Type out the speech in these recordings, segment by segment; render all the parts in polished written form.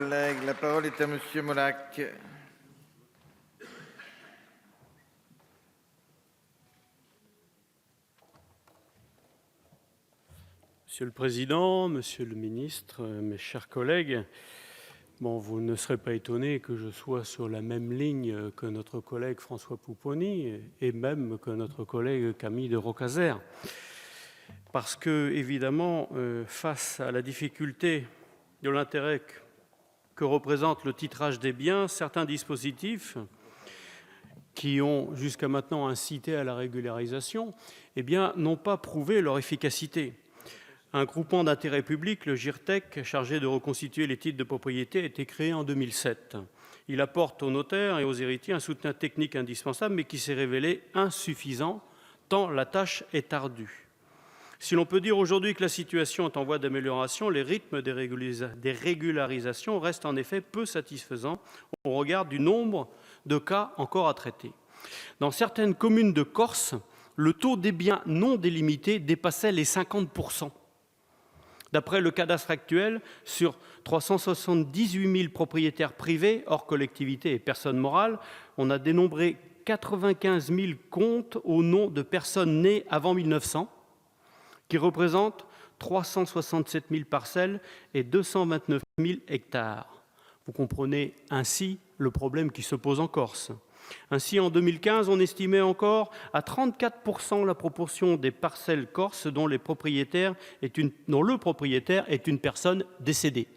La parole est à Monsieur Molac. Monsieur le Président, Monsieur le Ministre, mes chers collègues, vous ne serez pas étonnés que je sois sur la même ligne que notre collègue François Pupponi et même que notre collègue Camille de Rocazert. Parce que, évidemment, face à la difficulté de l'intérêt que représente le titrage des biens, certains dispositifs qui ont jusqu'à maintenant incité à la régularisation, n'ont pas prouvé leur efficacité. Un groupement d'intérêt public, le GIRTEC, chargé de reconstituer les titres de propriété, a été créé en 2007. Il apporte aux notaires et aux héritiers un soutien technique indispensable, mais qui s'est révélé insuffisant, tant la tâche est ardue. Si l'on peut dire aujourd'hui que la situation est en voie d'amélioration, les rythmes des régularisations restent en effet peu satisfaisants au regard du nombre de cas encore à traiter. Dans certaines communes de Corse, le taux des biens non délimités dépassait les 50%. D'après le cadastre actuel, sur 378 000 propriétaires privés, hors collectivités et personnes morales, on a dénombré 95 000 comptes au nom de personnes nées avant 1900, qui représentent 367 000 parcelles et 229 000 hectares. Vous comprenez ainsi le problème qui se pose en Corse. Ainsi, en 2015, on estimait encore à 34% la proportion des parcelles corses dont le propriétaire est une personne décédée.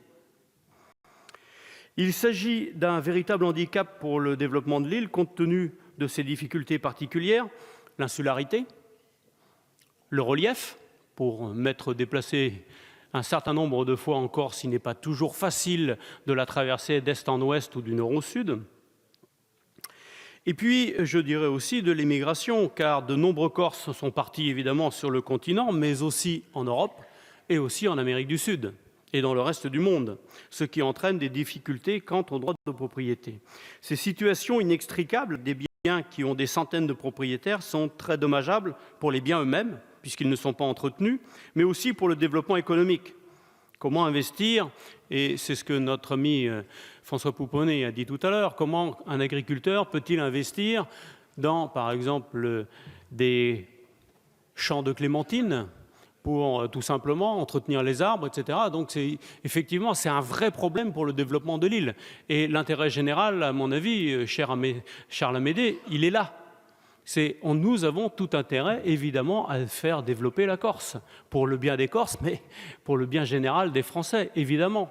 Il s'agit d'un véritable handicap pour le développement de l'île, compte tenu de ses difficultés particulières, l'insularité, le relief, pour m'être déplacé un certain nombre de fois en Corse, il n'est pas toujours facile de la traverser d'est en ouest ou du nord au sud. Et puis, je dirais aussi de l'immigration, car de nombreux Corses sont partis évidemment sur le continent, mais aussi en Europe et aussi en Amérique du Sud et dans le reste du monde, ce qui entraîne des difficultés quant au droit de propriété. Ces situations inextricables des biens qui ont des centaines de propriétaires sont très dommageables pour les biens eux-mêmes, puisqu'ils ne sont pas entretenus, mais aussi pour le développement économique. Comment investir? Et c'est ce que notre ami François Pupponi a dit tout à l'heure. Comment un agriculteur peut-il investir dans, par exemple, des champs de clémentines pour tout simplement entretenir les arbres, etc. Donc, effectivement, c'est un vrai problème pour le développement de l'île. Et l'intérêt général, à mon avis, cher à Charles Amédée, il est là. Nous avons tout intérêt, évidemment, à faire développer la Corse, pour le bien des Corses, mais pour le bien général des Français, évidemment.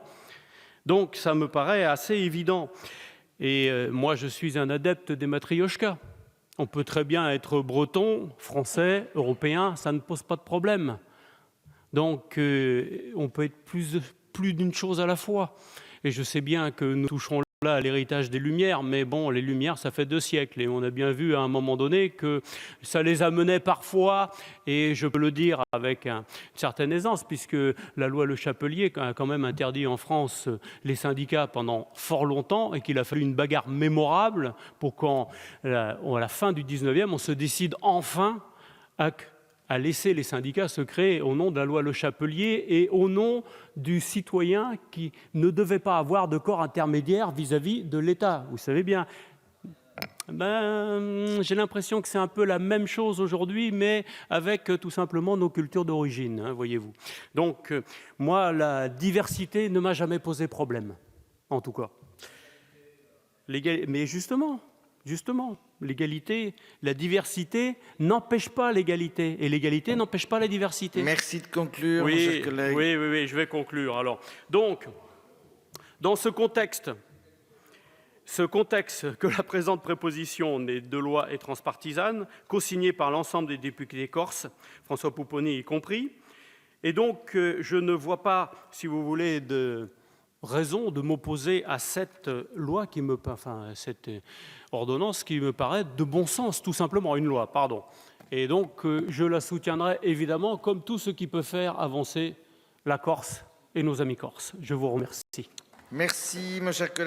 Donc, ça me paraît assez évident. Et moi, je suis un adepte des matrioshkas. On peut très bien être breton, français, européen, ça ne pose pas de problème. Donc, on peut être plus d'une chose à la fois. Et je sais bien que nous toucherons là à l'héritage des Lumières, mais bon, les Lumières, ça fait 2 siècles. Et on a bien vu à un moment donné que ça les amenait parfois, et je peux le dire avec une certaine aisance, puisque la loi Le Chapelier a quand même interdit en France les syndicats pendant fort longtemps, et qu'il a fallu une bagarre mémorable pour qu'à la fin du 19e, on se décide enfin à laisser les syndicats se créer au nom de la loi Le Chapelier et au nom du citoyen qui ne devait pas avoir de corps intermédiaire vis-à-vis de l'État. Vous savez bien, j'ai l'impression que c'est un peu la même chose aujourd'hui, mais avec tout simplement nos cultures d'origine, voyez-vous. Donc, moi, la diversité ne m'a jamais posé problème, en tout cas. Mais justement, l'égalité, la diversité n'empêche pas l'égalité, et l'égalité n'empêche pas la diversité. Merci de conclure, mon cher collègue. Oui, je vais conclure. Alors, donc, dans ce contexte que la présente proposition de loi est transpartisane, co-signée par l'ensemble des députés corses, François Pupponi y compris, et donc je ne vois pas, si vous voulez, de raison de m'opposer à cette loi cette ordonnance qui me paraît de bon sens, tout simplement, une loi, pardon. Et donc, je la soutiendrai évidemment comme tout ce qui peut faire avancer la Corse et nos amis corses. Je vous remercie. Merci, mon cher collègue.